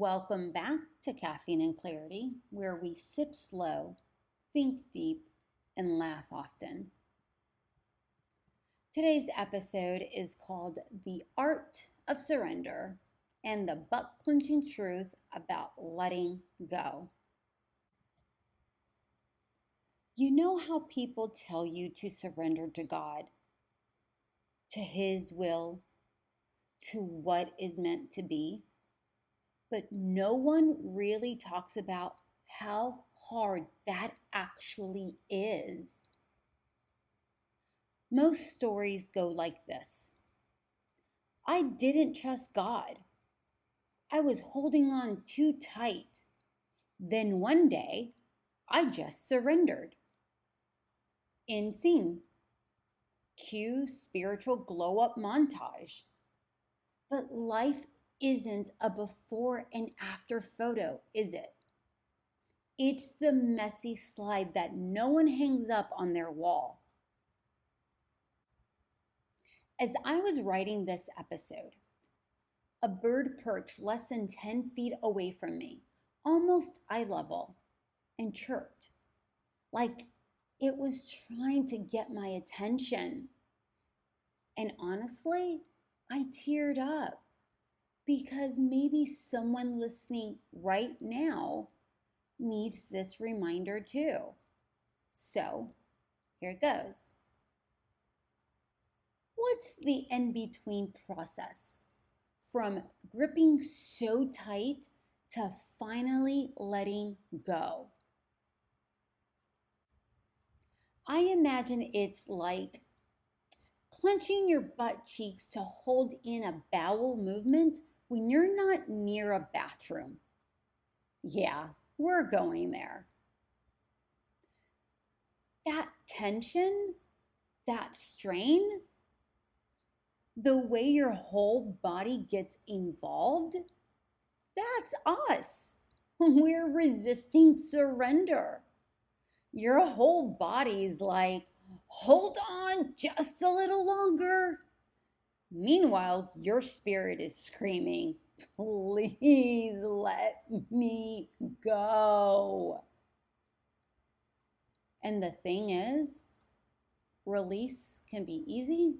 Welcome back to Caffeine and Clarity, where we sip slow, think deep, and laugh often. Today's episode is called The Art of Surrender and the butt-clenching truth about letting go. You know how people tell you to surrender to God, to His will, to what is meant to be? But no one really talks about how hard that actually is. Most stories go like this. I didn't trust God. I was holding on too tight. Then one day, I just surrendered. End scene. Cue spiritual glow-up montage. But life isn't a before and after photo, is it? It's the messy slide that no one hangs up on their wall. As I was writing this episode, a bird perched less than 10 feet away from me, almost eye level, and chirped, like it was trying to get my attention. And honestly, I teared up. Because maybe someone listening right now needs this reminder too. So, here it goes. What's the in-between process from gripping so tight to finally letting go? I imagine it's like clenching your butt cheeks to hold in a bowel movement when you're not near a bathroom. Yeah, we're going there. That tension, that strain, the way your whole body gets involved, that's us. We're resisting surrender. Your whole body's like, hold on just a little longer. Meanwhile, your spirit is screaming, please let me go. And the thing is, release can be easy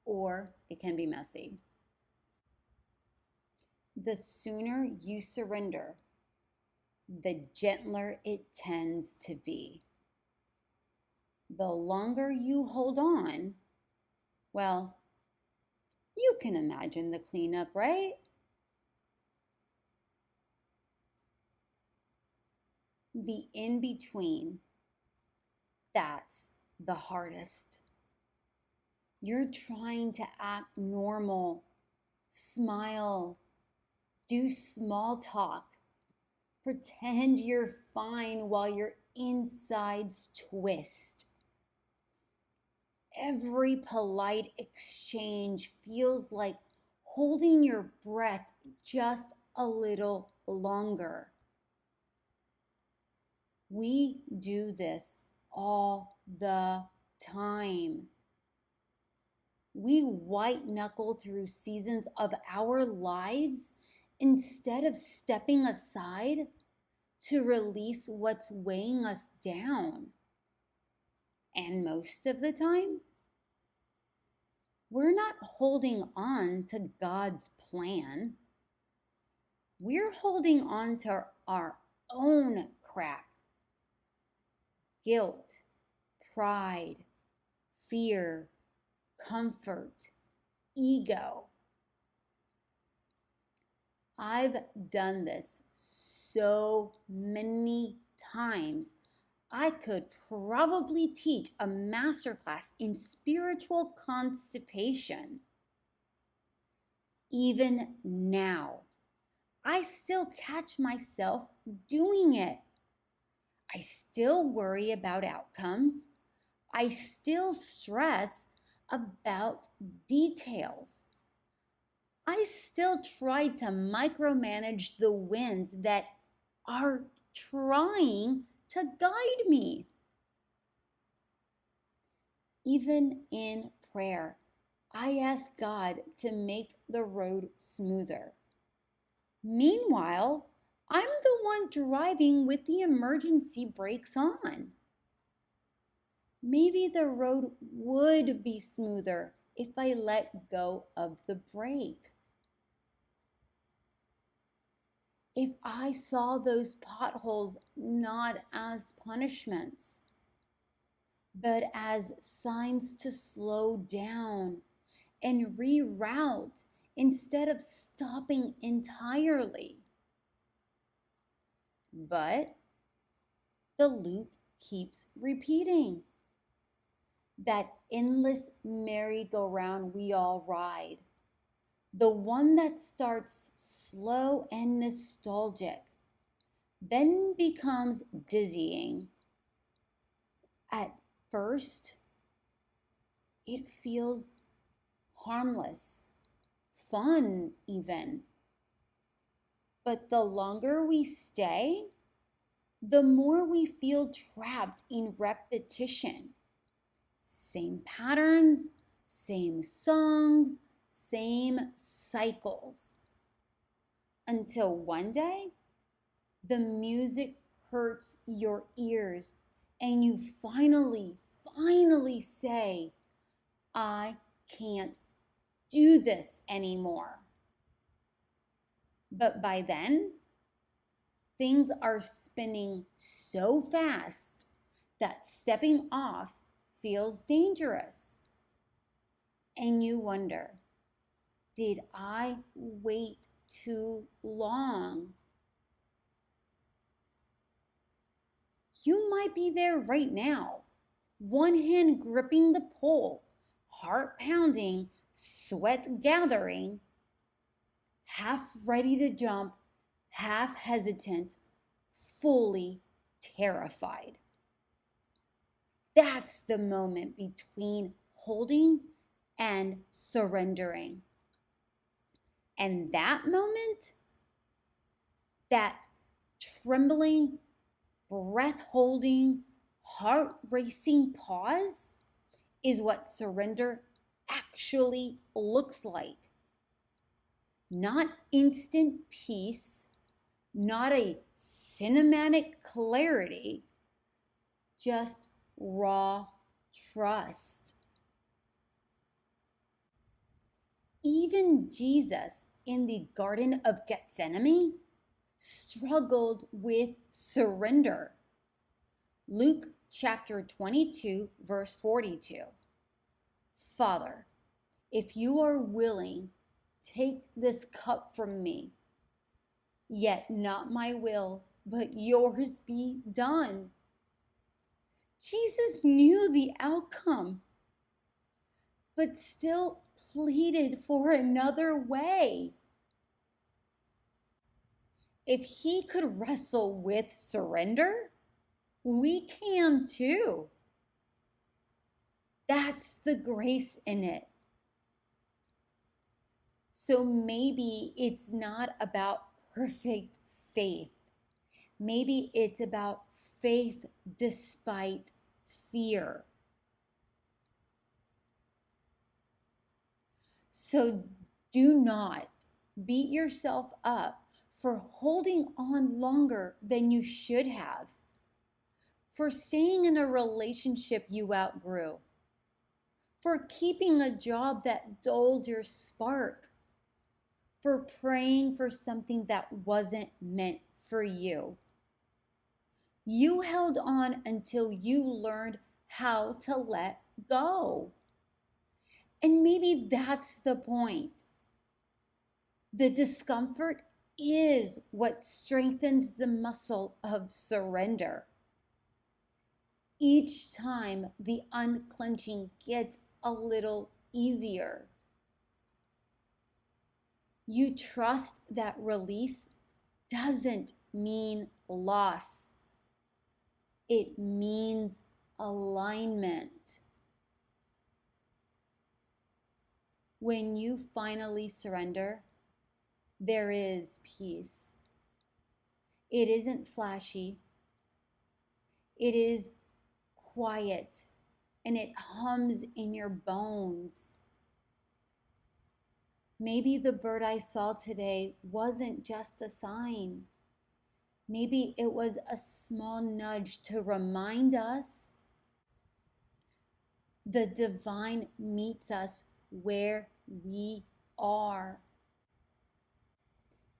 or it can be messy. The sooner you surrender, the gentler it tends to be. The longer you hold on, well, you can imagine the cleanup, right? The in-between, that's the hardest. You're trying to act normal, smile, do small talk, pretend you're fine while your insides twist. Every polite exchange feels like holding your breath just a little longer. We do this all the time. We white knuckle through seasons of our lives instead of stepping aside to release what's weighing us down. And most of the time, we're not holding on to God's plan. We're holding on to our own crap. Guilt, pride, fear, comfort, ego. I've done this so many times. I could probably teach a masterclass in spiritual constipation. Even now, I still catch myself doing it. I still worry about outcomes. I still stress about details. I still try to micromanage the winds that are trying to guide me. Even in prayer, I ask God to make the road smoother. Meanwhile, I'm the one driving with the emergency brakes on. Maybe the road would be smoother if I let go of the brake. If I saw those potholes not as punishments, but as signs to slow down and reroute instead of stopping entirely. But the loop keeps repeating. That endless merry-go-round we all ride. The one that starts slow and nostalgic, then becomes dizzying. At first, it feels harmless, fun even. But the longer we stay, the more we feel trapped in repetition. Same patterns, same songs, same cycles. Until one day, the music hurts your ears and you finally say, I can't do this anymore. But by then, things are spinning so fast that stepping off feels dangerous. And you wonder, did I wait too long? You might be there right now, one hand gripping the pole, heart pounding, sweat gathering, half ready to jump, half hesitant, fully terrified. That's the moment between holding and surrendering. And that moment, that trembling, breath holding, heart racing pause is what surrender actually looks like. Not instant peace, not a cinematic clarity, just raw trust. Even Jesus in the Garden of Gethsemane struggled with surrender. Luke chapter 22, verse 42. Father, if you are willing, take this cup from me. Yet not my will, but yours be done. Jesus knew the outcome, but still pleaded for another way. If he could wrestle with surrender, we can too. That's the grace in it. So maybe it's not about perfect faith. Maybe it's about faith despite fear. So do not beat yourself up for holding on longer than you should have, for staying in a relationship you outgrew, for keeping a job that dulled your spark, for praying for something that wasn't meant for you. You held on until you learned how to let go. And maybe that's the point. The discomfort is what strengthens the muscle of surrender. Each time the unclenching gets a little easier. You trust that release doesn't mean loss. It means alignment. When you finally surrender, there is peace. It isn't flashy. It is quiet, and it hums in your bones. Maybe the bird I saw today wasn't just a sign. Maybe it was a small nudge to remind us the divine meets us where we are,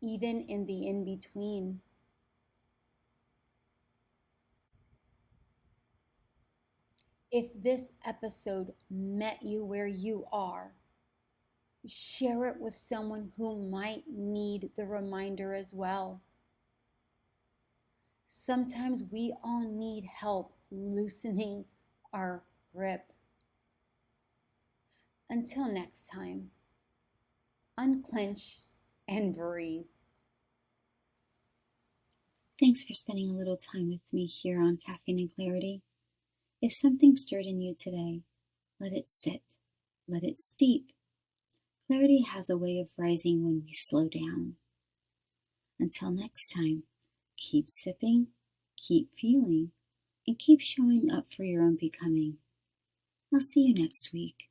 even in the in-between. If this episode met you where you are, share it with someone who might need the reminder as well. Sometimes we all need help loosening our grip. Until next time, unclench and breathe. Thanks for spending a little time with me here on Caffeine and Clarity. If something stirred in you today, let it sit, let it steep. Clarity has a way of rising when we slow down. Until next time, keep sipping, keep feeling, and keep showing up for your own becoming. I'll see you next week.